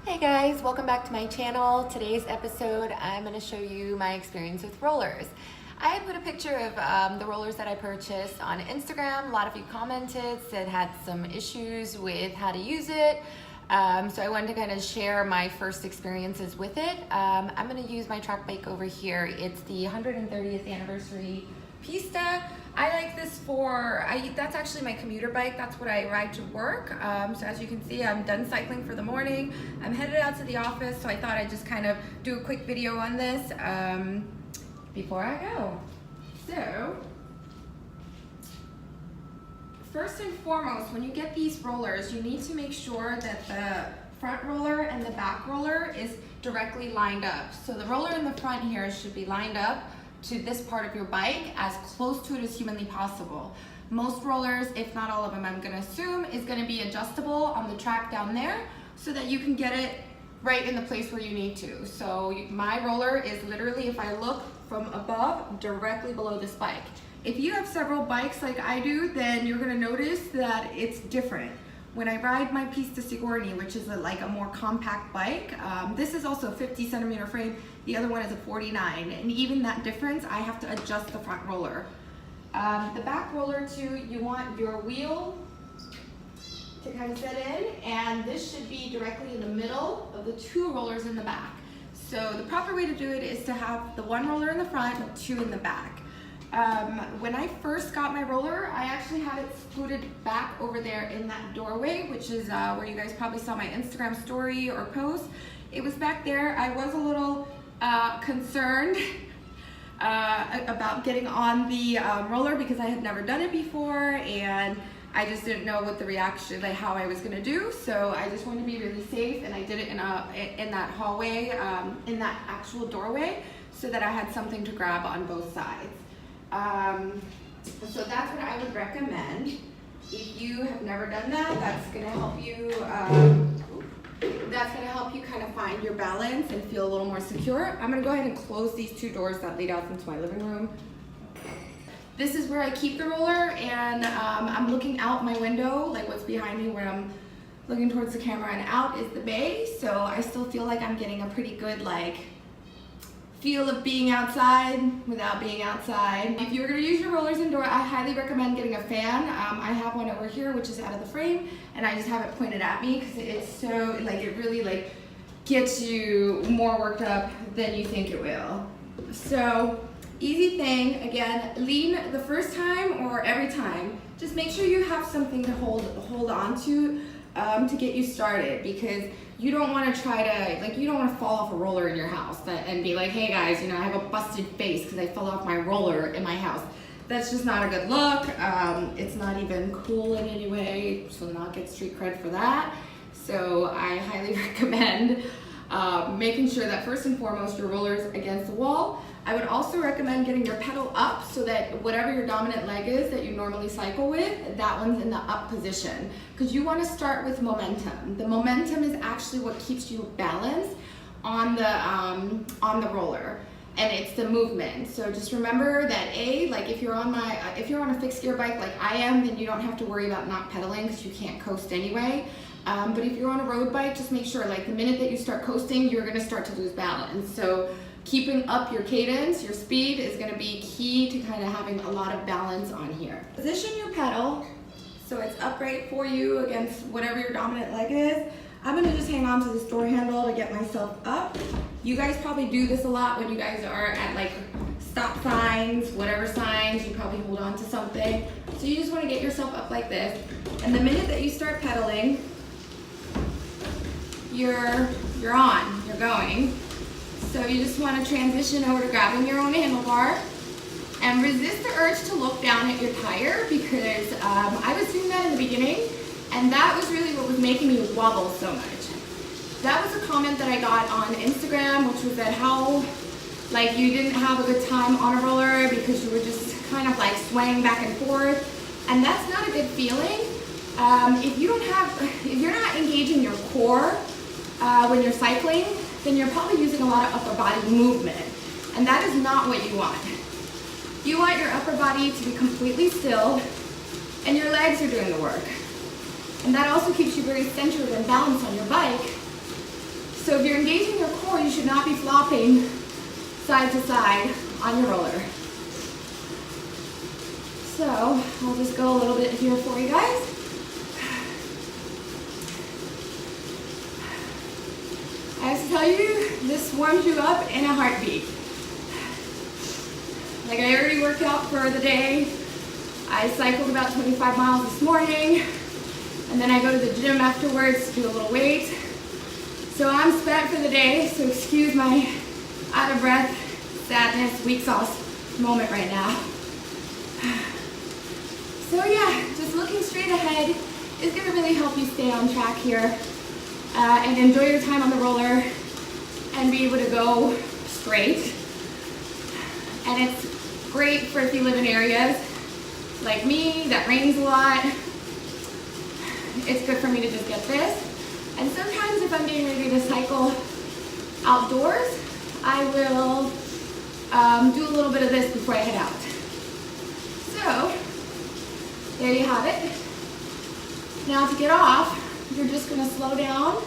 Hey guys, welcome back to my channel. Today's episode, I'm going to show you my experience with rollers. I had put a picture of the rollers that I purchased on Instagram. A lot of you commented, said had some issues with how to use it. So I wanted to kind of share my first experiences with it. I'm going to use my track bike over here. It's the 130th Anniversary Pista. I like this for, that's actually my commuter bike. That's what I ride to work. So as you can see, I'm done cycling for the morning. I'm headed out to the office, so I thought I'd just kind of do a quick video on this before I go. So, first and foremost, when you get these rollers, you need to make sure that the front roller and the back roller is directly lined up. So the roller in the front here should be lined up to this part of your bike as close to it as humanly possible. Most rollers, if not all of them, I'm gonna assume, is gonna be adjustable on the track down there so that you can get it right in the place where you need to. So my roller is literally, if I look from above, directly below this bike. If you have several bikes like I do, then you're gonna notice that it's different. When I ride my Pista Sigorni, which is like a more compact bike, this is also a 50 centimeter frame, the other one is a 49, and even that difference, I have to adjust the front roller. The back roller too, you want your wheel to kind of set in, and this should be directly in the middle of the two rollers in the back. So the proper way to do it is to have the one roller in the front, two in the back. When I first got my roller, I actually had it scooted back over there in that doorway, which is where you guys probably saw my Instagram story or post. It was back there. I was a little concerned about getting on the roller because I had never done it before, and I just didn't know what the reaction, like how I was gonna do. So I just wanted to be really safe, and I did it in that hallway, in that actual doorway, so that I had something to grab on both sides. So that's what I would recommend. If you have never done that, that's gonna help you. That's gonna help you kind of find your balance and feel a little more secure. I'm gonna go ahead and close these two doors that lead out into my living room. This is where I keep the roller, and I'm looking out my window, like what's behind me, where I'm looking towards the camera, and out is the bay. So I still feel like I'm getting a pretty good feel of being outside without being outside. If you're gonna use your rollers indoor, I highly recommend getting a fan. I have one over here, which is out of the frame, and I just have it pointed at me because it's so, it really gets you more worked up than you think it will. So, easy thing, again, lean the first time or every time. Just make sure you have something to hold on to get you started, because you don't want to try to, you don't want to fall off a roller in your house and be like, hey guys, I have a busted face because I fell off my roller in my house. That's just not a good look. It's not even cool in any way, so not get street cred for that. So I highly recommend making sure that first and foremost your roller's against the wall. I would also recommend getting your pedal up so that whatever your dominant leg is that you normally cycle with, that one's in the up position. Because you want to start with momentum. The momentum is actually what keeps you balanced on the roller, and it's the movement. So just remember that if you're on a fixed gear bike like I am, then you don't have to worry about not pedaling because you can't coast anyway. But if you're on a road bike, just make sure the minute that you start coasting, you're going to start to lose balance. So keeping up your cadence, your speed is going to be key to kind of having a lot of balance on here. Position your pedal so it's upright for you against whatever your dominant leg is. I'm going to just hang on to this door handle to get myself up. You guys probably do this a lot when you guys are at stop signs, whatever signs, you probably hold on to something. So you just want to get yourself up like this. And the minute that you start pedaling, you're going. So you just want to transition over to grabbing your own handlebar and resist the urge to look down at your tire, because I was doing that in the beginning, and that was really what was making me wobble so much. That was a comment that I got on Instagram, which was that how you didn't have a good time on a roller because you were just kind of swaying back and forth, and that's not a good feeling. If you're not engaging your core when you're cycling, then you're probably using a lot of upper body movement, and that is not what you want. You want your upper body to be completely still, and your legs are doing the work. And that also keeps you very centered and balanced on your bike, So if you're engaging your core, you should not be flopping side to side on your roller. So I'll just go a little bit here for you guys. I have to tell you, this warms you up in a heartbeat. Like, I already worked out for the day. I cycled about 25 miles this morning, and then I go to the gym afterwards to do a little weight. So I'm spent for the day, so excuse my out of breath, sadness, weak sauce moment right now. So yeah, just looking straight ahead is gonna really help you stay on track here and enjoy your time on the roller and be able to go straight. And it's great for if you live in areas like me that rains a lot. It's good for me to just get this. And sometimes if I'm getting ready to cycle outdoors, I will do a little bit of this before I head out. So there you have it. Now to get off, you're just gonna slow down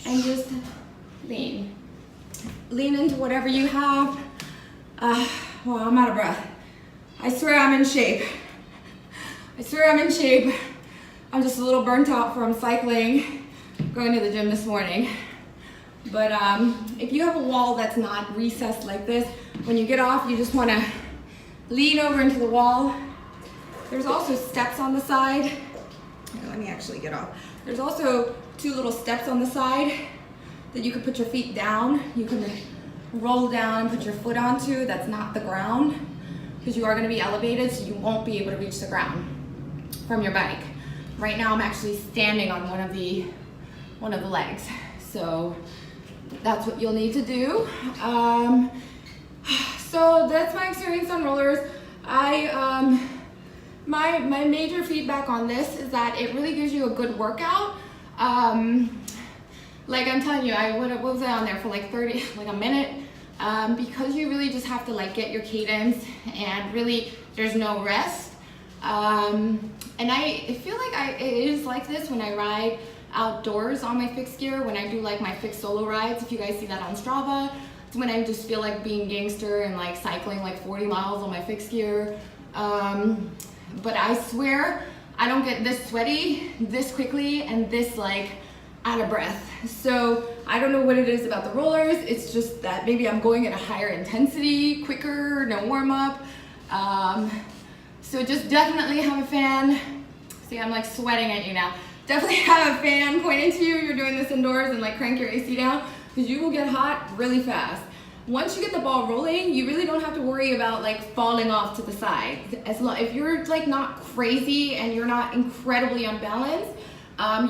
and just lean. Lean into whatever you have. Well, I'm out of breath. I swear I'm in shape. I swear I'm in shape. I'm just a little burnt out from cycling, going to the gym this morning. But if you have a wall that's not recessed like this, when you get off, you just want to lean over into the wall. There's also steps on the side. Here, let me actually get off. There's also 2 little steps on the side that you can put your feet down. You can roll down and put your foot onto. That's not the ground, because you are going to be elevated, so you won't be able to reach the ground from your bike. Right now I'm actually standing on one of the legs, so that's what you'll need to do. So that's my experience on rollers. My major feedback on this is that it really gives you a good workout. Like I'm telling you, what was I on there for like a minute? Because you really just have to like get your cadence, and really there's no rest. And I feel like it is like this when I ride outdoors on my fixed gear, when I do like my fixed solo rides. If you guys see that on Strava, it's when I just feel like being gangster and like cycling like 40 miles on my fixed gear. But I swear I don't get this sweaty this quickly and this like out of breath. So I don't know what it is about the rollers. It's just that maybe I'm going at a higher intensity, quicker, no warm up. So just definitely have a fan. See, I'm like sweating at you now. Definitely have a fan pointing to you. You're doing this indoors, and like crank your AC down, because you will get hot really fast. Once you get the ball rolling, you really don't have to worry about like falling off to the side. If you're like not crazy and you're not incredibly unbalanced,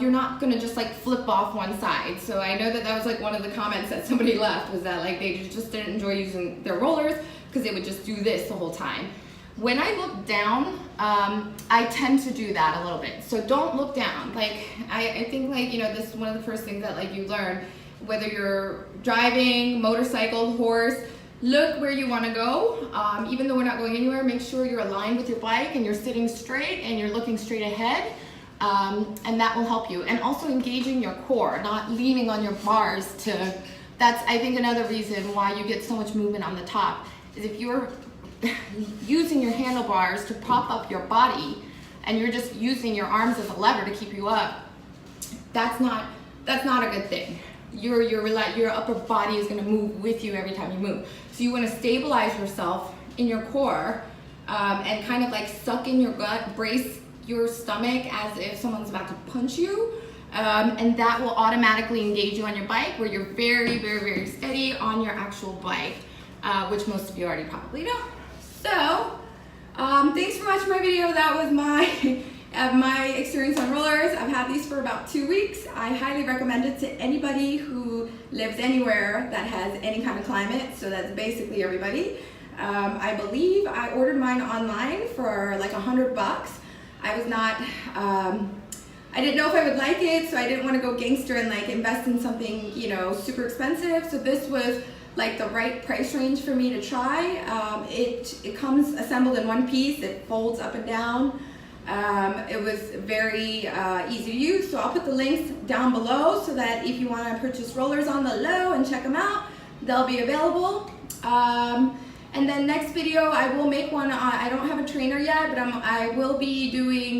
you're not gonna just like flip off one side. So I know that was like one of the comments that somebody left, was that like they just didn't enjoy using their rollers because they would just do this the whole time. When I look down, I tend to do that a little bit. So don't look down. Like I think like, you know, this is one of the first things that like you learn, whether you're driving, motorcycle, horse, look where you want to go. Even though we're not going anywhere, make sure you're aligned with your bike and you're sitting straight and you're looking straight ahead. And that will help you. And also engaging your core, not leaning on your bars that's I think another reason why you get so much movement on the top, is if you're using your handlebars to prop up your body and you're just using your arms as a lever to keep you up, that's not a good thing. Your upper body is going to move with you every time you move. So you want to stabilize yourself in your core and kind of like suck in your gut, brace your stomach as if someone's about to punch you, and that will automatically engage you on your bike, where you're very, very, very steady on your actual bike, which most of you already probably know. So thanks for watching my video. That was my experience on rollers. I've had these for about 2 weeks. I highly recommend it to anybody who lives anywhere that has any kind of climate. So that's basically everybody. I believe I ordered mine online for like $100. I was not, I didn't know if I would like it, so I didn't want to go gangster and like invest in something, you know, super expensive. So this was like the right price range for me to try. It comes assembled in one piece. It folds up and down. It was very easy to use, so I'll put the links down below so that if you want to purchase rollers on the low and check them out, they'll be available. And then next video, I will make one. I don't have a trainer yet, but I will be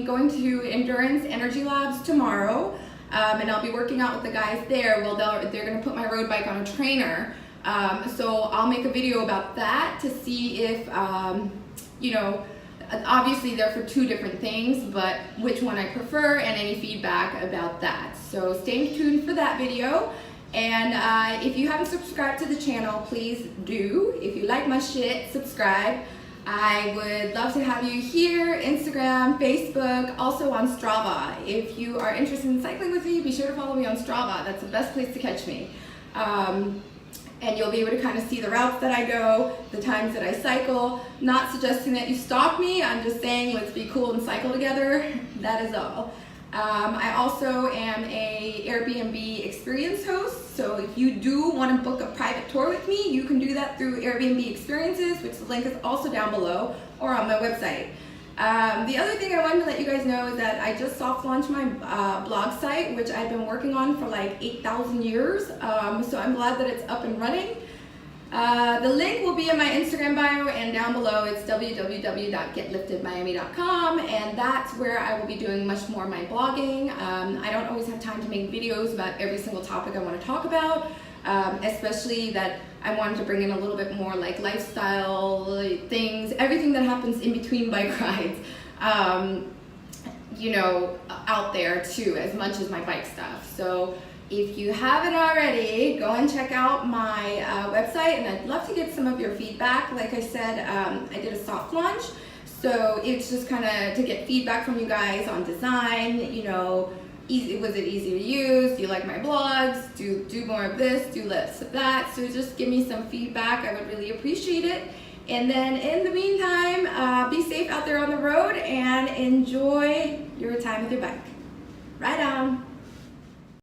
going to Endurance Energy Labs tomorrow, and I'll be working out with the guys there. Well, they're going to put my road bike on a trainer, so I'll make a video about that to see if, you know, obviously they're for two different things, but which one I prefer and any feedback about that. So stay tuned for that video. And if you haven't subscribed to the channel, please do. If you like my shit, subscribe. I would love to have you here, Instagram, Facebook, also on Strava. If you are interested in cycling with me, be sure to follow me on Strava. That's the best place to catch me. And you'll be able to kind of see the routes that I go, the times that I cycle. Not suggesting that you stalk me, I'm just saying let's be cool and cycle together. That is all. I also am a Airbnb experience host, so if you do want to book a private tour with me, you can do that through Airbnb Experiences, which the link is also down below, or on my website. The other thing I wanted to let you guys know is that I just soft launched my blog site, which I've been working on for like 8,000 years, so I'm glad that it's up and running. The link will be in my Instagram bio, and down below it's www.getliftedmiami.com, and that's where I will be doing much more of my blogging. I don't always have time to make videos about every single topic I want to talk about, especially that I wanted to bring in a little bit more like lifestyle things, everything that happens in between bike rides, you know, out there too, as much as my bike stuff. So if you haven't already, go and check out my website, and I'd love to get some of your feedback. Like I said, I did a soft launch, so it's just kind of to get feedback from you guys on design, you know, was it easy to use? Do you like my blogs? Do more of this, do less of that. So just give me some feedback, I would really appreciate it. And then in the meantime, be safe out there on the road and enjoy your time with your bike. Ride on.